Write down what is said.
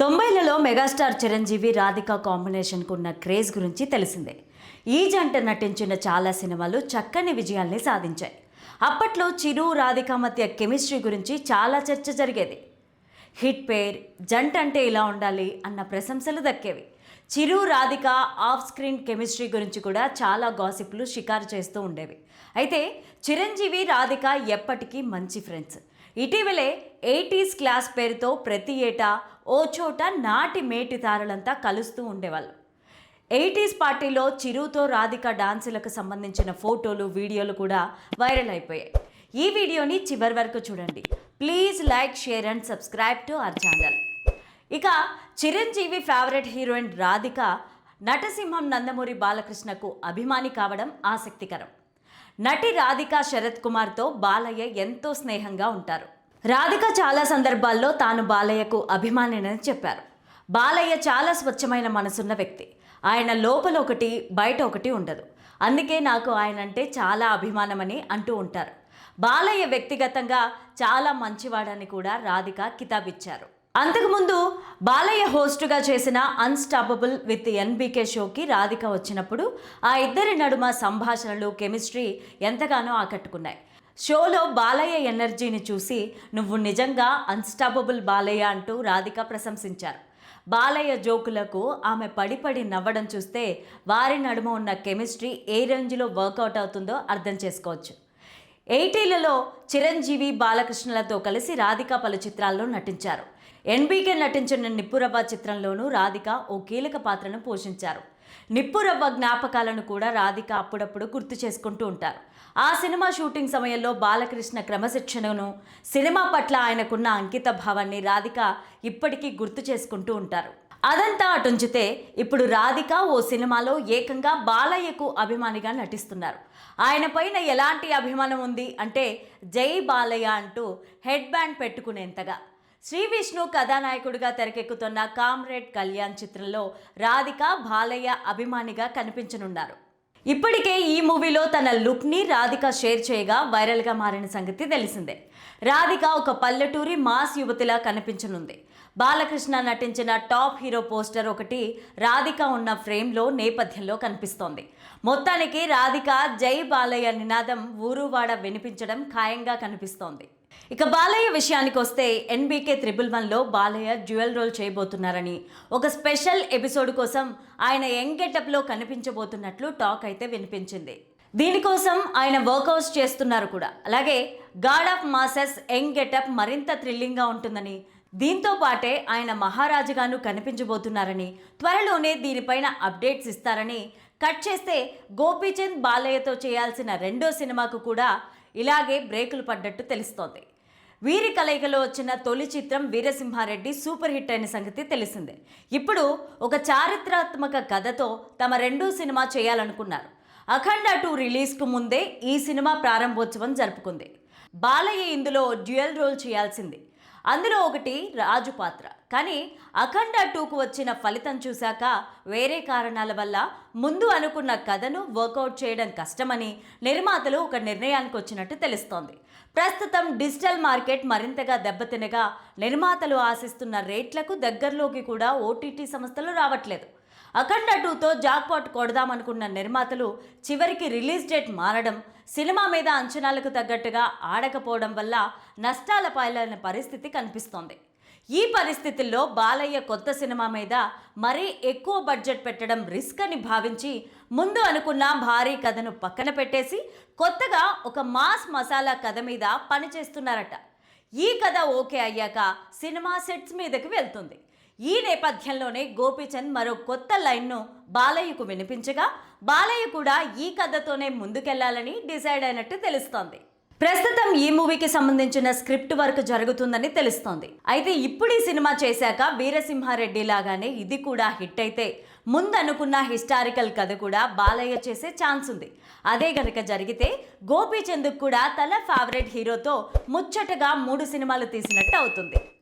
తొంభైలలో megastar Chiranjeevi Radhika కాంబినేషన్కు ఉన్న craze గురించి తెలిసిందే. ఈ జంట నటించిన చాలా సినిమాలు చక్కని విజయాల్ని సాధించాయి. అప్పట్లో చిరు రాధిక మధ్య కెమిస్ట్రీ గురించి చాలా చర్చ జరిగేది. హిట్ పేర్, జంట అంటే ఇలా ఉండాలి అన్న ప్రశంసలు దక్కేవి. చిరు రాధిక ఆఫ్ స్క్రీన్ కెమిస్ట్రీ గురించి కూడా చాలా గాసిప్లు షికారు చేస్తూ ఉండేవి. అయితే చిరంజీవి రాధిక ఎప్పటికీ మంచి ఫ్రెండ్స్. ఇటీవలే 80s క్లాస్ పేరుతో ప్రతి ఏటా ఓ చోట నాటి మేటి తారలంతా కలుస్తూ ఉండేవాళ్ళు. 80s పార్టీలో చిరుతో రాధిక డాన్సులకు సంబంధించిన ఫోటోలు, వీడియోలు కూడా వైరల్ అయిపోయాయి. ఈ వీడియోని చివరి వరకు చూడండి. Please like, share and subscribe to our channel. ఇక చిరంజీవి ఫేవరెట్ హీరోయిన్ రాధిక నటసింహం నందమూరి బాలకృష్ణకు అభిమాని కావడం ఆసక్తికరం. నటి రాధిక శరత్ కుమార్తో బాలయ్య ఎంతో స్నేహంగా ఉంటారు. రాధిక చాలా సందర్భాల్లో తాను బాలయ్యకు అభిమానినని చెప్పారు. బాలయ్య చాలా స్వచ్ఛమైన మనసున్న వ్యక్తి. ఆయన లోపల ఒకటి, బయట ఒకటి ఉండదు. అందుకే నాకు ఆయన అంటే చాలా అభిమానమని అంటూ ఉంటారు. బాలయ్య వ్యక్తిగతంగా చాలా మంచివాడని కూడా రాధిక కితాబిచ్చారు. అంతకుముందు బాలయ్య హోస్టుగా చేసిన అన్స్టాపబుల్ విత్ ఎన్బీకే షోకి రాధిక వచ్చినప్పుడు ఆ ఇద్దరి నడుమ సంభాషణలు, కెమిస్ట్రీ ఎంతగానో ఆకట్టుకున్నాయి. షోలో బాలయ్య ఎనర్జీని చూసి నువ్వు నిజంగా అన్స్టాపబుల్ బాలయ్య అంటూ రాధిక ప్రశంసించారు. బాలయ్య జోకులకు ఆమె పడి నవ్వడం చూస్తే వారి నడుమ ఉన్న కెమిస్ట్రీ ఏ రేంజ్లో వర్కౌట్ అవుతుందో అర్థం చేసుకోవచ్చు. 80లలో చిరంజీవి, బాలకృష్ణలతో కలిసి రాధిక పలు చిత్రాల్లో నటించారు. ఎన్బీకే నటించిన నిప్పురవ్వ చిత్రంలోనూ రాధిక ఓ కీలక పాత్రను పోషించారు. నిప్పురవ్వ జ్ఞాపకాలను కూడా రాధిక అప్పుడప్పుడు గుర్తు చేసుకుంటూ ఉంటారు. ఆ సినిమా షూటింగ్ సమయంలో బాలకృష్ణ క్రమశిక్షణను, సినిమా పట్ల ఆయనకున్న అంకిత భావాన్ని రాధిక ఇప్పటికీ గుర్తు చేసుకుంటూ ఉంటారు. అదంతా అటుంచితే ఇప్పుడు రాధిక ఓ సినిమాలో ఏకంగా బాలయ్యకు అభిమానిగా నటిస్తున్నారు. ఆయన పైన ఎలాంటి అభిమానం ఉంది అంటే జై బాలయ్య అంటూ హెడ్ బ్యాండ్ పెట్టుకునేంతగా. శ్రీ విష్ణు కథానాయకుడిగా తెరకెక్కుతున్న కామ్రేడ్ కళ్యాణ్ చిత్రంలో రాధిక బాలయ్య అభిమానిగా కనిపించనున్నారు. ఇప్పటికే ఈ మూవీలో తన లుక్ని రాధిక షేర్ చేయగా వైరల్గా మారిన సంగతి తెలిసిందే. రాధిక ఒక పల్లెటూరి మాస్ యువతిలా కనిపించనుంది. బాలకృష్ణ నటించిన టాప్ హీరో పోస్టర్ ఒకటి రాధిక ఉన్న ఫ్రేమ్లో నేపథ్యంలో కనిపిస్తోంది. మొత్తానికి రాధిక జై బాలయ్య నినాదం ఊరువాడ వినిపించడం ఖాయంగా కనిపిస్తోంది. ఇక బాలయ్య విషయానికి వస్తే ఎన్బీకే 111లో బాలయ్య డ్యూయల్ రోల్ చేయబోతున్నారని, ఒక స్పెషల్ ఎపిసోడ్ కోసం ఆయన యంగ్ గెటప్లో కనిపించబోతున్నట్లు టాక్ అయితే వినిపించింది. దీనికోసం ఆయన వర్కౌట్స్ చేస్తున్నారు కూడా. అలాగే God of masses young getup మరింత థ్రిల్లింగ్గా ఉంటుందని, దీంతో పాటే ఆయన మహారాజుగాను కనిపించబోతున్నారని, త్వరలోనే దీనిపైన అప్డేట్స్ ఇస్తారని. కట్ చేస్తే గోపీచంద్ బాలయ్యతో చేయాల్సిన రెండో సినిమాకు కూడా ఇలాగే బ్రేకులు పడ్డట్టు తెలుస్తోంది. వీరి కలయికలో వచ్చిన తొలి చిత్రం వీరసింహారెడ్డి సూపర్ హిట్ అయిన సంగతి తెలిసిందే. ఇప్పుడు ఒక చారిత్రాత్మక కథతో తమ రెండో సినిమా చేయాలనుకున్నారు. అఖండ 2 రిలీజ్కు ముందే ఈ సినిమా ప్రారంభోత్సవం జరుపుకుంది. బాలయ్య ఇందులో డ్యూయల్ రోల్ చేయాల్సింది. అందులో ఒకటి రాజు పాత్ర. కానీ అఖండ 2కు వచ్చిన ఫలితం చూశాక వేరే కారణాల వల్ల ముందు అనుకున్న కథను వర్కౌట్ చేయడం కష్టమని నిర్మాతలు ఒక నిర్ణయానికి వచ్చినట్టు తెలుస్తోంది. ప్రస్తుతం డిజిటల్ మార్కెట్ మరింతగా దెబ్బతినగా నిర్మాతలు ఆశిస్తున్న రేట్లకు దగ్గరలోకి కూడా ఓటీటీ సంస్థలు రావట్లేదు. అఖండ 2తో జాక్పాట్ కొడదామనుకున్న నిర్మాతలు చివరికి రిలీజ్ డేట్ మారడం, సినిమా మీద అంచనాలకు తగ్గట్టుగా ఆడకపోవడం వల్ల నష్టాల పాలైన పరిస్థితి కనిపిస్తోంది. ఈ పరిస్థితుల్లో బాలయ్య కొత్త సినిమా మీద మరీ ఎక్కువ బడ్జెట్ పెట్టడం రిస్క్ అని భావించి ముందు అనుకున్న భారీ కథను పక్కన పెట్టేసి కొత్తగా ఒక మాస్ మసాలా కథ మీద పనిచేస్తున్నారట. ఈ కథ ఓకే అయ్యాక సినిమా సెట్స్ మీదకి వెళ్తుంది. ఈ నేపథ్యంలోనే గోపీచంద్ మరో కొత్త లైన్ను బాలయ్యకు వినిపించగా బాలయ్య కూడా ఈ కథతోనే ముందుకెళ్లాలని డిసైడ్ అయినట్టు తెలుస్తోంది. ప్రస్తుతం ఈ మూవీకి సంబంధించిన స్క్రిప్ట్ వర్క్ జరుగుతుందని తెలుస్తోంది. అయితే ఇప్పుడు ఈ సినిమా చేశాక వీరసింహారెడ్డి లాగానే ఇది కూడా హిట్ అయితే ముందనుకున్న హిస్టారికల్ కథ కూడా బాలయ్య చేసే ఛాన్స్ ఉంది. అదే గనక జరిగితే గోపీచంద్ కూడా తన ఫేవరెట్ హీరోతో ముచ్చటగా 3 సినిమాలు తీసినట్టు అవుతుంది.